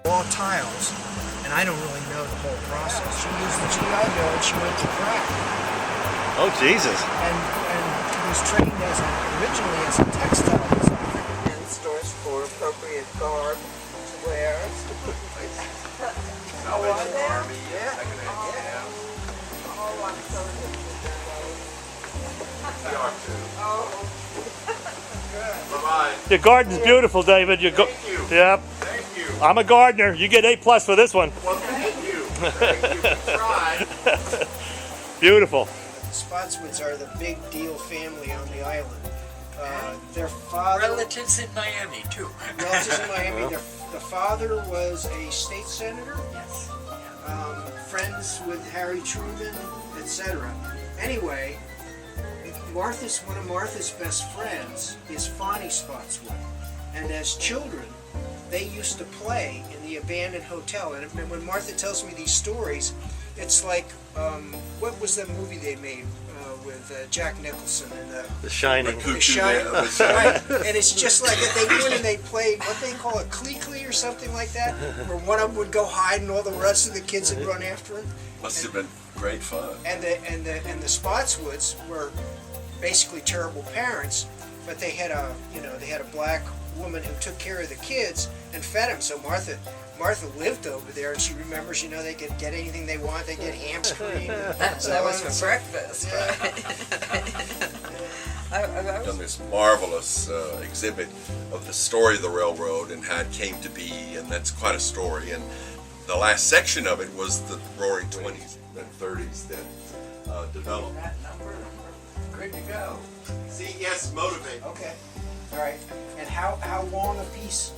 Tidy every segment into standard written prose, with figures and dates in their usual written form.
raw tiles, and I don't really know the whole process. She used the GI Bill and she went to crack. Oh, Jesus. And was trained originally as a textile designer. And stores for appropriate garb to wear. Oh, are there? Yeah. Oh, I'm so interested. They are too. Oh. Bye-bye. Your garden's beautiful, David. Thank you. Yep. Thank you. I'm a gardener. You get A+ for this one. Well, thank you. Thank you. Tried. Beautiful. The Spotswoods are the big deal family on the island. Their father... Relatives in Miami, too. Relatives in Miami. The father was a state senator. Yes. Friends with Harry Truman, etc. Anyway, one of Martha's best friends is Fonnie Spotswood. And as children, they used to play in the abandoned hotel. And when Martha tells me these stories, it's like, what was that movie they made with Jack Nicholson and The Shining. The Shining. Right. And it's just like that. They went and they played what they call a clee or something like that, where one of them would go hide and all the rest of the kids would run after him. Must have been great fun. And the Spotswoods were basically terrible parents, but they had a black woman who took care of the kids and fed them. So Martha lived over there, and she remembers, they could get anything they want. They get ham screen. So that was for breakfast, right? I've done this marvelous exhibit of the story of the railroad and how it came to be, and that's quite a story. And the last section of it was the Roaring 20s and 30s that developed. That number, good to go. See, yes, motivate. Okay. All right. And how long a piece?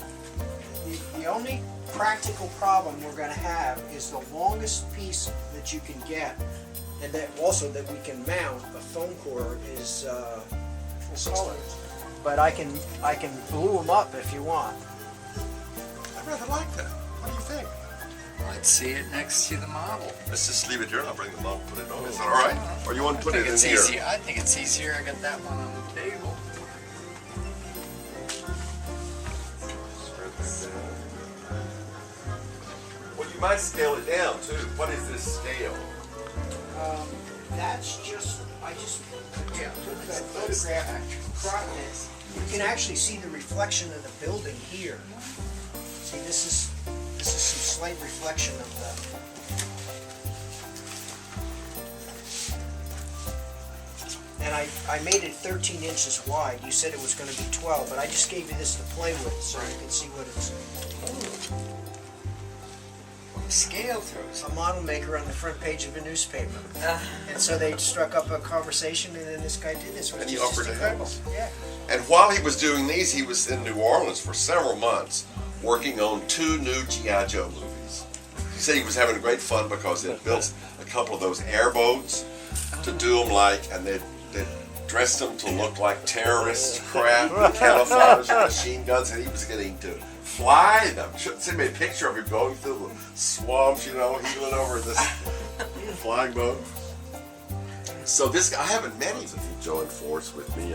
The only practical problem we're going to have is the longest piece that you can get, and that also that we can mount a foam core is 16 inches. But I can glue them up if you want. I rather like that. What do you think? Let's see it next to the model. Let's just leave it here and I'll bring the model, put it on. Is that all right? Or you want to put it in here? Easier. I think it's easier. I got that one on the table. Well, you might scale it down too. What is this scale? That's just, I just took that photograph, cropped it. You can actually see the reflection of the building here. See, this is some slight reflection of the. And I made it 13 inches wide. You said it was going to be 12, but I just gave you this to play with so you can see what it's. Scale throws. A model maker on the front page of a newspaper. And so they struck up a conversation, and then this guy did this. And he offered to help. Yeah. And while he was doing these, he was in New Orleans for several months working on 2 new G.I. Joe movies. He said he was having great fun because they built a couple of those airboats to do them like, and they dressed them to look like terrorist crap, camouflage, machine guns, and he was getting to fly them. Send me a picture of him going through the swamps, heeling over this flying boat. So this guy, I haven't met him. He joined force with me,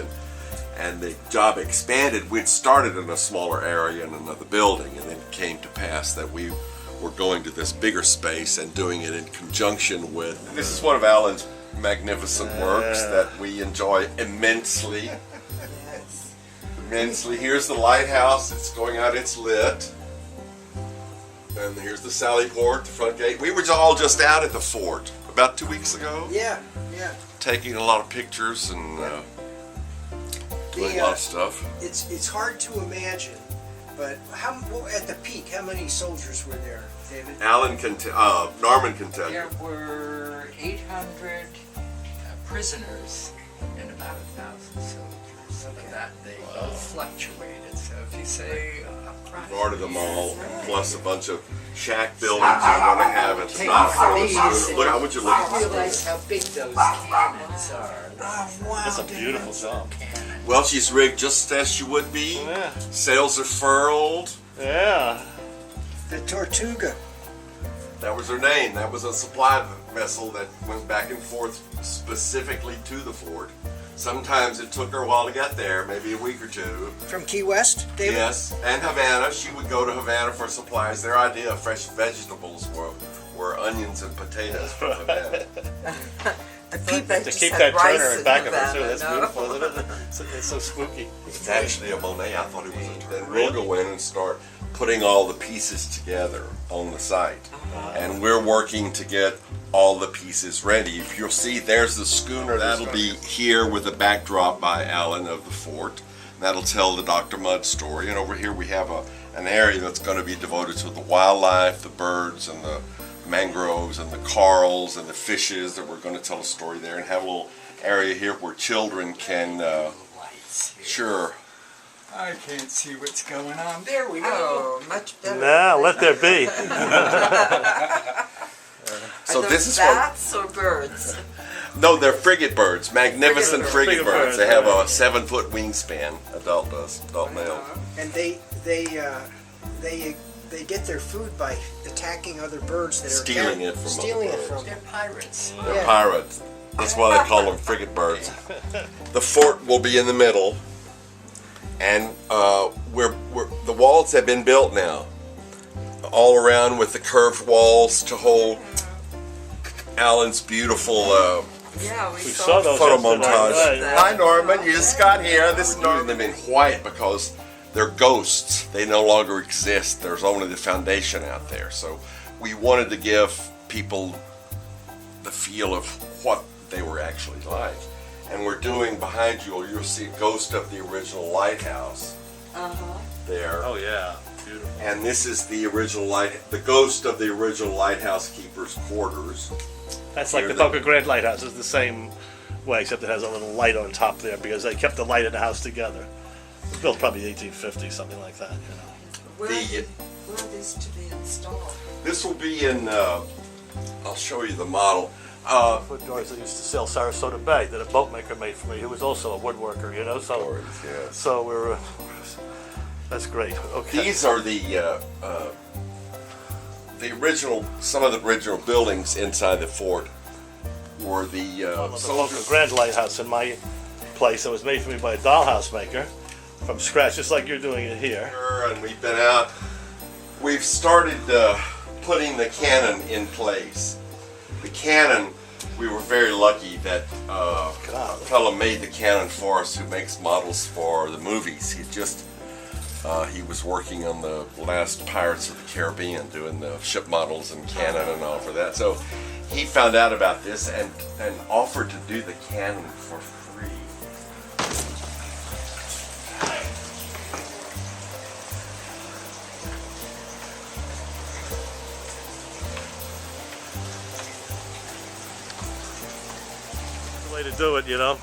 and the job expanded. We'd started in a smaller area in another building, and then it came to pass that we were going to this bigger space and doing it in conjunction with. This is one of Alan's magnificent works that we enjoy immensely. Immensely. Here's the lighthouse. It's going out. It's lit. And here's the Sally Port, the front gate. We were all just out at the fort about 2 weeks ago. Yeah. Taking a lot of pictures and doing a lot of stuff. It's hard to imagine, but at the peak, how many soldiers were there, David? Norman can tell you. There were 800 prisoners and about 1,000 soldiers. So that they fluctuated. So if you say Part of them all, plus a bunch of shack buildings you're going to have. It's not look, I want you to look at I realize how big those cannons are. Oh, wow. That's a beautiful job. Well, she's rigged just as she would be. Yeah. Sails are furled. Yeah. The Tortuga. That was her name. That was a supply vessel that went back and forth specifically to the fort. Sometimes it took her a while to get there, maybe a week or two. From Key West, David? Yes, and Havana. She would go to Havana for supplies. Their idea of fresh vegetables were onions and potatoes from Havana. I thought they To just keep had that rice Turner in in back of it Havana, too. That's no? beautiful, isn't it? It's so spooky. It's actually a Monet. I thought it was a Turner. Then we'll Really? go in and start putting all the pieces together on the site. And we're working to get all the pieces ready. If you'll see, there's the schooner. That'll be here with a backdrop by Alan of the fort. That'll tell the Dr. Mudd story. And over here we have an area that's going to be devoted to the wildlife, the birds, and the mangroves, and the corals, and the fishes that we're going to tell a story there. And have a little area here where children can, sure. I can't see what's going on. There we go. Oh, much better. Now, let there be. So Are this those is what. bats or birds? No, they're frigate birds, magnificent Frigate frigate birds. birds. They have a 7-foot wingspan. Adult does, adult male. And they get their food by attacking other birds that are Stealing it from stealing other it from birds. them. They're pirates. They're Yeah. pirates. That's why they call them frigate birds. The fort will be in the middle, and the walls have been built now, all around with the curved walls to hold Alan's beautiful Yeah, we saw those photo yesterday. montage. Right. Hi Norman, you just got here. This is Norman. Them in white because they're ghosts. They no longer exist. There's only the foundation out there. So we wanted to give people the feel of what they were actually like. And we're doing behind you, you'll see a ghost of the original lighthouse there. Oh yeah, beautiful. And this is the original the ghost of the original lighthouse keeper's quarters. That's like the Boca Grande Lighthouse. It's the same way, except it has a little light on top there because they kept the light in the house together. It was built probably 1850, something like that. You know. Where are these to be installed? This will be in, I'll show you the model. Foot doors that used to sell Sarasota Bay that a boatmaker made for me, who was also a woodworker. You know, so Doors, yes. so we're that's great. Okay. These are the original, some of the original buildings inside the fort were the the Boca soldiers. Grande Lighthouse in my place that was made for me by a dollhouse maker from scratch, just like you're doing it here. And we've been out. We've started putting the cannon in place. The cannon, we were very lucky that a fellow made the cannon for us who makes models for the movies. He was working on the last Pirates of the Caribbean, doing the ship models and cannon and all for that. So he found out about this and offered to do the cannon for free. The way to do it, you know.